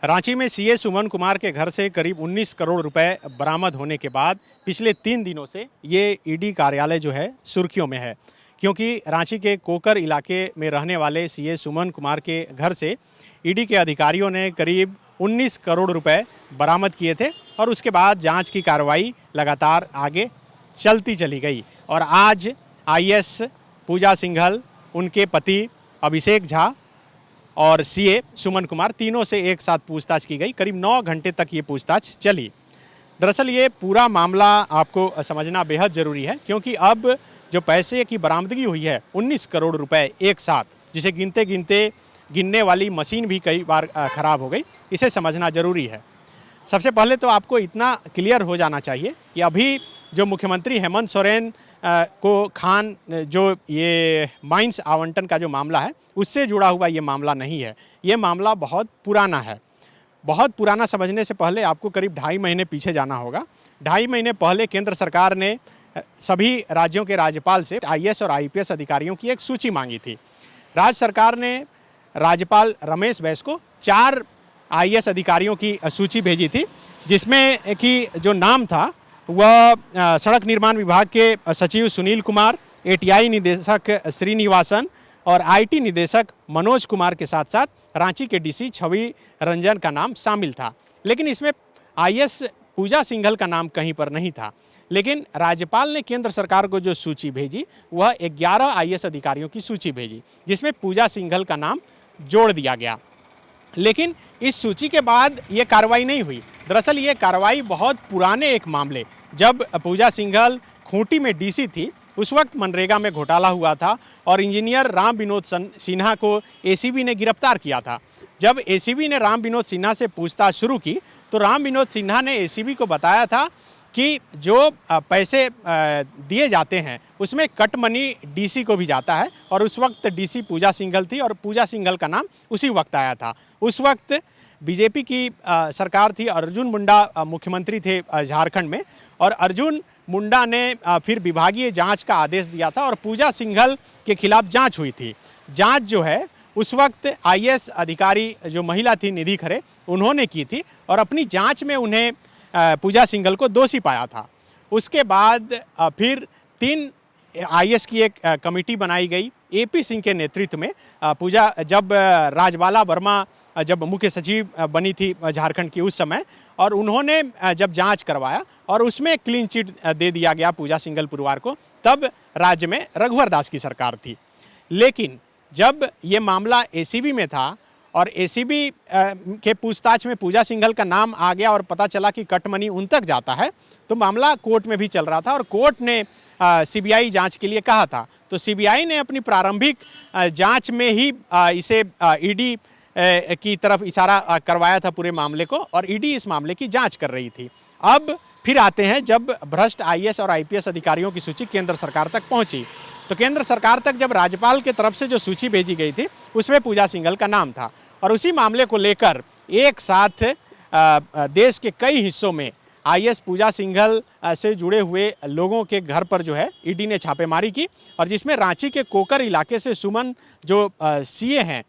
रांची में सीए सुमन कुमार के घर से करीब 19 करोड़ रुपए बरामद होने के बाद पिछले 3 दिनों से ये ईडी कार्यालय जो है सुर्खियों में है, क्योंकि रांची के कोकर इलाके में रहने वाले सीए सुमन कुमार के घर से ईडी के अधिकारियों ने करीब 19 करोड़ रुपए बरामद किए थे और उसके बाद जांच की कार्रवाई लगातार आगे चलती चली गई। और आज आईएएस पूजा सिंघल, उनके पति अभिषेक झा और सीए सुमन कुमार तीनों से एक साथ पूछताछ की गई। करीब 9 घंटे तक ये पूछताछ चली। दरअसल ये पूरा मामला आपको समझना बेहद ज़रूरी है, क्योंकि अब जो पैसे की बरामदगी हुई है 19 करोड़ रुपए एक साथ, जिसे गिनते गिनते गिनने वाली मशीन भी कई बार ख़राब हो गई, इसे समझना ज़रूरी है। सबसे पहले तो आपको इतना क्लियर हो जाना चाहिए कि अभी जो मुख्यमंत्री हेमंत सोरेन को खान जो ये माइंस आवंटन का जो मामला है उससे जुड़ा हुआ ये मामला नहीं है। ये मामला बहुत पुराना है। बहुत पुराना समझने से पहले आपको करीब 2.5 महीने पीछे जाना होगा। 2.5 महीने पहले केंद्र सरकार ने सभी राज्यों के राज्यपाल से आईएएस और आईपीएस अधिकारियों की एक सूची मांगी थी। राज्य सरकार ने राज्यपाल रमेश बैस को 4 आईएएस अधिकारियों की सूची भेजी थी, जिसमें कि जो नाम था वह सड़क निर्माण विभाग के सचिव सुनील कुमार, एटीआई निदेशक श्रीनिवासन और आईटी निदेशक मनोज कुमार के साथ साथ रांची के डीसी छवि रंजन का नाम शामिल था। लेकिन इसमें आईएएस पूजा सिंघल का नाम कहीं पर नहीं था। लेकिन राज्यपाल ने केंद्र सरकार को जो सूची भेजी वह 11 आईएएस अधिकारियों की सूची भेजी, जिसमें पूजा सिंघल का नाम जोड़ दिया गया। लेकिन इस सूची के बाद ये कार्रवाई नहीं हुई। दरअसल ये कार्रवाई बहुत पुराने एक मामले, जब पूजा सिंघल खूंटी में डीसी थी, उस वक्त मनरेगा में घोटाला हुआ था और इंजीनियर राम विनोद सिन्हा को एसीबी ने गिरफ्तार किया था। जब एसीबी ने राम विनोद सिन्हा से पूछताछ शुरू की तो राम विनोद सिन्हा ने एसीबी को बताया था कि जो पैसे दिए जाते हैं उसमें कट मनी डीसी को भी जाता है, और उस वक्त डीसी पूजा सिंघल थी और पूजा सिंघल का नाम उसी वक्त आया था। उस वक्त बीजेपी की सरकार थी, अर्जुन मुंडा मुख्यमंत्री थे झारखंड में, और अर्जुन मुंडा ने फिर विभागीय जांच का आदेश दिया था और पूजा सिंघल के खिलाफ जांच हुई थी। जांच जो है उस वक्त आईएएस अधिकारी जो महिला थी निधि खरे, उन्होंने की थी और अपनी जांच में उन्हें पूजा सिंघल को दोषी पाया था। उसके बाद फिर 3 आईएएस की एक कमेटी बनाई गई एपी सिंह के नेतृत्व में। पूजा जब राजबाला वर्मा जब मुख्य सचिव बनी थी झारखंड की उस समय, और उन्होंने जब जांच करवाया और उसमें क्लीन चिट दे दिया गया पूजा सिंघल परिवार को, तब राज्य में रघुवर दास की सरकार थी। लेकिन जब ये मामला एसीबी में था और एसीबी के पूछताछ में पूजा सिंघल का नाम आ गया और पता चला कि कट मनी उन तक जाता है, तो मामला कोर्ट में भी चल रहा था और कोर्ट ने सीबीआई जांच के लिए कहा था। तो सीबीआई ने अपनी प्रारंभिक जांच में ही इसे ईडी की तरफ इशारा करवाया था पूरे मामले को, और ईडी इस मामले की जांच कर रही थी। अब फिर आते हैं जब भ्रष्ट आईएएस और आईपीएस अधिकारियों की सूची केंद्र सरकार तक पहुंची, तो केंद्र सरकार तक जब राज्यपाल की तरफ से जो सूची भेजी गई थी उसमें पूजा सिंघल का नाम था, और उसी मामले को लेकर एक साथ देश के कई हिस्सों में आईएएस पूजा सिंघल से जुड़े हुए लोगों के घर पर जो है ईडी ने छापेमारी की, और जिसमें रांची के कोकर इलाके से सुमन जो सीए हैं,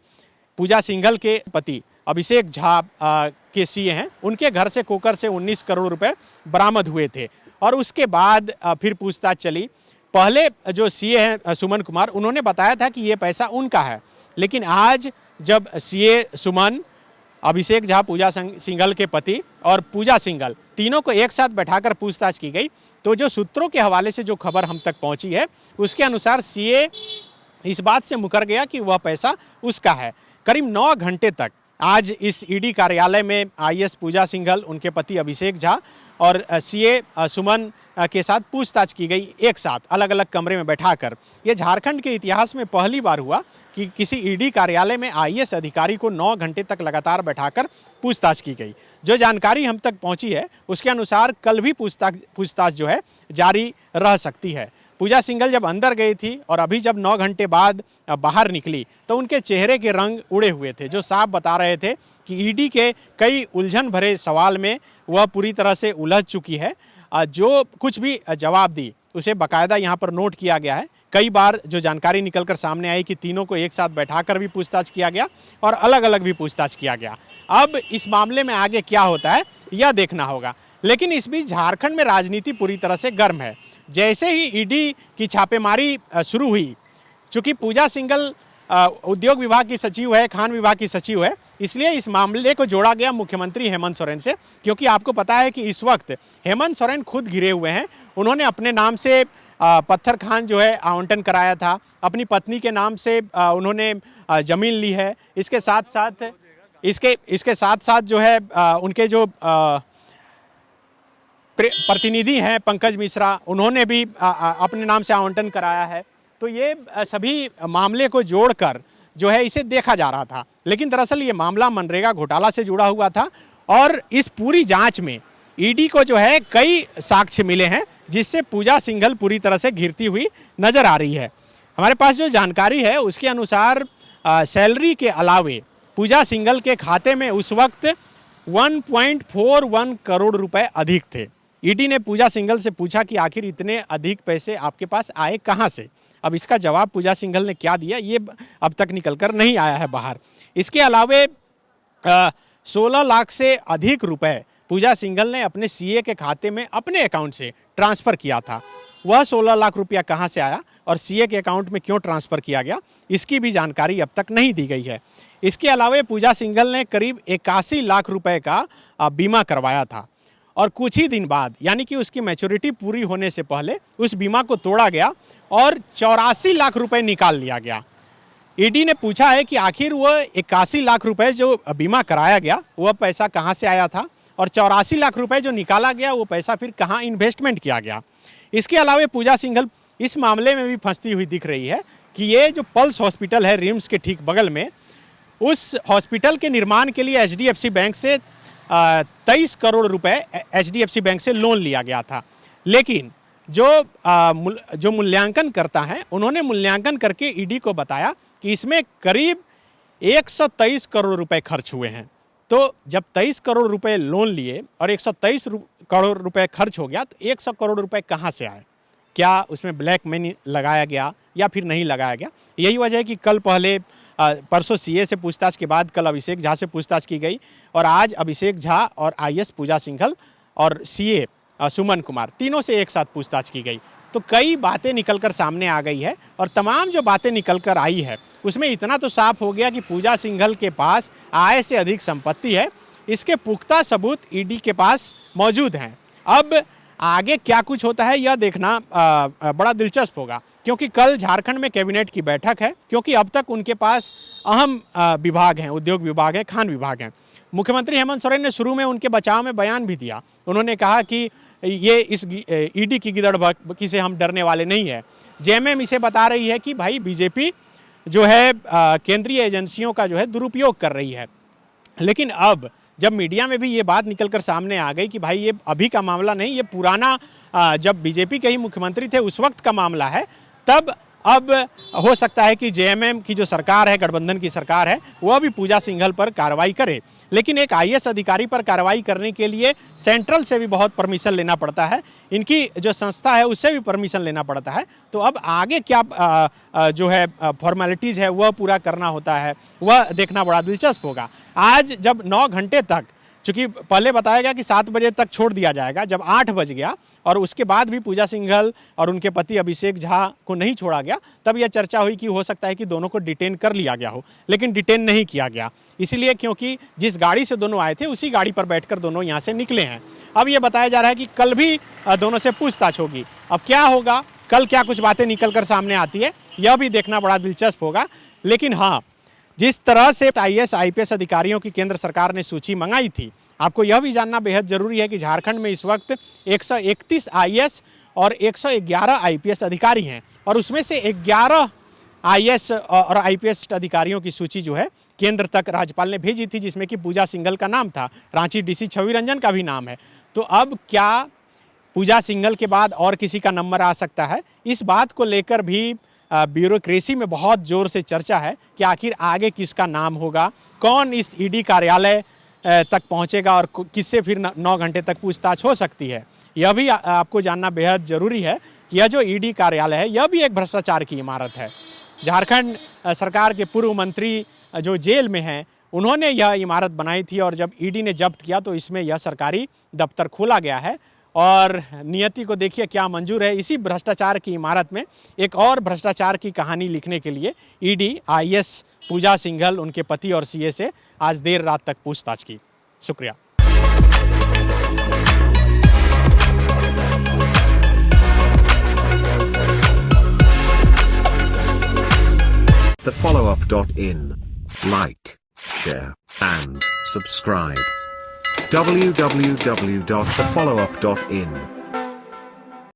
पूजा सिंघल के पति अभिषेक झा के सीए हैं, उनके घर से कोकर से 19 करोड़ रुपए बरामद हुए थे। और उसके बाद फिर पूछताछ चली। पहले जो सीए हैं सुमन कुमार, उन्होंने बताया था कि ये पैसा उनका है, लेकिन आज जब सीए सुमन, अभिषेक झा पूजा सिंघल के पति और पूजा सिंघल तीनों को एक साथ बैठाकर पूछताछ की गई, तो जो सूत्रों के हवाले से जो खबर हम तक पहुंची है उसके अनुसार सीए इस बात से मुकर गया कि वह पैसा उसका है। करीब 9 घंटे तक आज इस ईडी कार्यालय में आईएएस पूजा सिंघल, उनके पति अभिषेक झा और सीए सुमन के साथ पूछताछ की गई, एक साथ अलग अलग कमरे में बैठाकर। ये झारखंड के इतिहास में पहली बार हुआ कि किसी ईडी कार्यालय में आईएएस अधिकारी को 9 घंटे तक लगातार बैठाकर पूछताछ की गई। जो जानकारी हम तक पहुंची है उसके अनुसार कल भी पूछताछ जो है जारी रह सकती है। पूजा सिंघल जब अंदर गई थी और अभी जब 9 घंटे बाद बाहर निकली तो उनके चेहरे के रंग उड़े हुए थे, जो साफ बता रहे थे कि ईडी के कई उलझन भरे सवाल में वह पूरी तरह से उलझ चुकी है। जो कुछ भी जवाब दी उसे बाकायदा यहाँ पर नोट किया गया है। कई बार जो जानकारी निकलकर सामने आई कि तीनों को एक साथ बैठाकर भी पूछताछ किया गया और अलग अलग भी पूछताछ किया गया। अब इस मामले में आगे क्या होता है यह देखना होगा। लेकिन इस बीच झारखंड में राजनीति पूरी तरह से गर्म है। जैसे ही ईडी की छापेमारी शुरू हुई, चूंकि पूजा सिंघल उद्योग विभाग की सचिव है, खान विभाग की सचिव है, इसलिए इस मामले को जोड़ा गया मुख्यमंत्री हेमंत सोरेन से। क्योंकि आपको पता है कि इस वक्त हेमंत सोरेन खुद घिरे हुए हैं। उन्होंने अपने नाम से पत्थर खान जो है आवंटन कराया था, अपनी पत्नी के नाम से उन्होंने जमीन ली है। इसके साथ साथ जो है उनके जो प्रतिनिधि हैं पंकज मिश्रा, उन्होंने भी अपने नाम से आवंटन कराया है। तो ये सभी मामले को जोड़कर जो है इसे देखा जा रहा था। लेकिन दरअसल ये मामला मनरेगा घोटाला से जुड़ा हुआ था और इस पूरी जांच में ईडी को जो है कई साक्ष्य मिले हैं, जिससे पूजा सिंघल पूरी तरह से घिरती हुई नजर आ रही है। हमारे पास जो जानकारी है उसके अनुसार सैलरी के अलावे पूजा सिंघल के खाते में उस वक्त 1.41 करोड़ रुपए अधिक थे। ईडी ने पूजा सिंघल से पूछा कि आखिर इतने अधिक पैसे आपके पास आए कहां से। अब इसका जवाब पूजा सिंघल ने क्या दिया ये अब तक निकलकर नहीं आया है बाहर। इसके अलावे 16 लाख से अधिक रुपए पूजा सिंघल ने अपने सीए के खाते में अपने अकाउंट से ट्रांसफ़र किया था। वह 16 लाख रुपया कहां से आया और सीए के अकाउंट में क्यों ट्रांसफ़र किया गया, इसकी भी जानकारी अब तक नहीं दी गई है। इसके अलावा पूजा सिंघल ने करीब 81 लाख रुपए का बीमा करवाया था और कुछ ही दिन बाद, यानी कि उसकी मैच्योरिटी पूरी होने से पहले उस बीमा को तोड़ा गया और 84 लाख रुपए निकाल लिया गया। ईडी ने पूछा है कि आखिर वह 81 लाख रुपए जो बीमा कराया गया वह पैसा कहां से आया था और 84 लाख रुपए जो निकाला गया वो पैसा फिर कहां इन्वेस्टमेंट किया गया। इसके अलावा पूजा सिंघल इस मामले में भी फंसती हुई दिख रही है कि ये जो पल्स हॉस्पिटल है रिम्स के ठीक बगल में, उस हॉस्पिटल के निर्माण के लिए एचडीएफसी बैंक से 23 करोड़ रुपए एचडीएफसी बैंक से लोन लिया गया था। लेकिन जो मूल्यांकन करता है उन्होंने मूल्यांकन करके ईडी को बताया कि इसमें करीब 123 करोड़ रुपए खर्च हुए हैं। तो जब 23 करोड़ रुपए लोन लिए और 123 करोड़ रुपए खर्च हो गया तो 100 करोड़ रुपए कहाँ से आए? क्या उसमें ब्लैक मनी लगाया गया या फिर नहीं लगाया गया? यही वजह है कि कल पहले परसों सीए से पूछताछ के बाद कल अभिषेक झा से पूछताछ की गई और आज अभिषेक झा और आईएएस पूजा सिंघल और सीए सुमन कुमार तीनों से एक साथ पूछताछ की गई। तो कई बातें निकलकर सामने आ गई है और तमाम जो बातें निकलकर आई है उसमें इतना तो साफ हो गया कि पूजा सिंघल के पास आय से अधिक संपत्ति है। इसके पुख्ता सबूत ईडी के पास मौजूद हैं। अब आगे क्या कुछ होता है यह देखना बड़ा दिलचस्प होगा, क्योंकि कल झारखंड में कैबिनेट की बैठक है। क्योंकि अब तक उनके पास अहम विभाग हैं, उद्योग विभाग है, खान विभाग है। मुख्यमंत्री हेमंत सोरेन ने शुरू में उनके बचाव में बयान भी दिया। उन्होंने कहा कि ये इस ईडी की गिदड़बाजी से हम डरने वाले नहीं है। जेएमएम इसे बता रही है कि भाई बीजेपी जो है केंद्रीय एजेंसियों का जो है दुरुपयोग कर रही है। लेकिन अब जब मीडिया में भी ये बात निकलकर सामने आ गई कि भाई ये अभी का मामला नहीं, ये पुराना जब बीजेपी के ही मुख्यमंत्री थे उस वक्त का मामला है, तब अब हो सकता है कि जेएमएम की जो सरकार है, गठबंधन की सरकार है, वह भी पूजा सिंघल पर कार्रवाई करे। लेकिन एक आईएएस अधिकारी पर कार्रवाई करने के लिए सेंट्रल से भी बहुत परमिशन लेना पड़ता है, इनकी जो संस्था है उससे भी परमिशन लेना पड़ता है। तो अब आगे क्या जो है फॉर्मेलिटीज़ है वह पूरा करना होता है, वह देखना बड़ा दिलचस्प होगा। आज जब 9 घंटे तक, चूँकि पहले बताया गया कि 7 बजे तक छोड़ दिया जाएगा, जब 8 बज गया और उसके बाद भी पूजा सिंघल और उनके पति अभिषेक झा को नहीं छोड़ा गया, तब यह चर्चा हुई कि हो सकता है कि दोनों को डिटेन कर लिया गया हो। लेकिन डिटेन नहीं किया गया, इसलिए क्योंकि जिस गाड़ी से दोनों आए थे उसी गाड़ी पर बैठकर दोनों यहाँ से निकले हैं। अब ये बताया जा रहा है कि कल भी दोनों से पूछताछ होगी। अब क्या होगा, कल क्या कुछ बातें निकल कर सामने आती है, यह भी देखना बड़ा दिलचस्प होगा। लेकिन हाँ, जिस तरह से आईएएस आईपीएस अधिकारियों की केंद्र सरकार ने सूची मंगाई थी, आपको यह भी जानना बेहद जरूरी है कि झारखंड में इस वक्त 131 आईएएस और 111 आईपीएस अधिकारी हैं और उसमें से 11 आईएएस और आईपीएस अधिकारियों की सूची जो है केंद्र तक राज्यपाल ने भेजी थी, जिसमें कि पूजा सिंघल का नाम था, रांची डीसी छवि रंजन का भी नाम है। तो अब क्या पूजा सिंघल के बाद और किसी का नंबर आ सकता है? इस बात को लेकर भी ब्यूरोक्रेसी में बहुत जोर से चर्चा है कि आखिर आगे किसका नाम होगा, कौन इस ईडी कार्यालय तक पहुंचेगा और किससे फिर 9 घंटे तक पूछताछ हो सकती है। यह भी आपको जानना बेहद ज़रूरी है कि यह जो ईडी कार्यालय है यह भी एक भ्रष्टाचार की इमारत है। झारखंड सरकार के पूर्व मंत्री जो जेल में हैं उन्होंने यह इमारत बनाई थी और जब ईडी ने जब्त किया तो इसमें यह सरकारी दफ्तर खोला गया है। और नियति को देखिए क्या मंजूर है। इसी भ्रष्टाचार की इमारत में एक और भ्रष्टाचार की कहानी लिखने के लिए ईडी आईएएस पूजा सिंघल, उनके पति और सीए से आज देर रात तक पूछताछ की। शुक्रिया। thefollowup.in. Like, share, and subscribe. www.thefollowup.in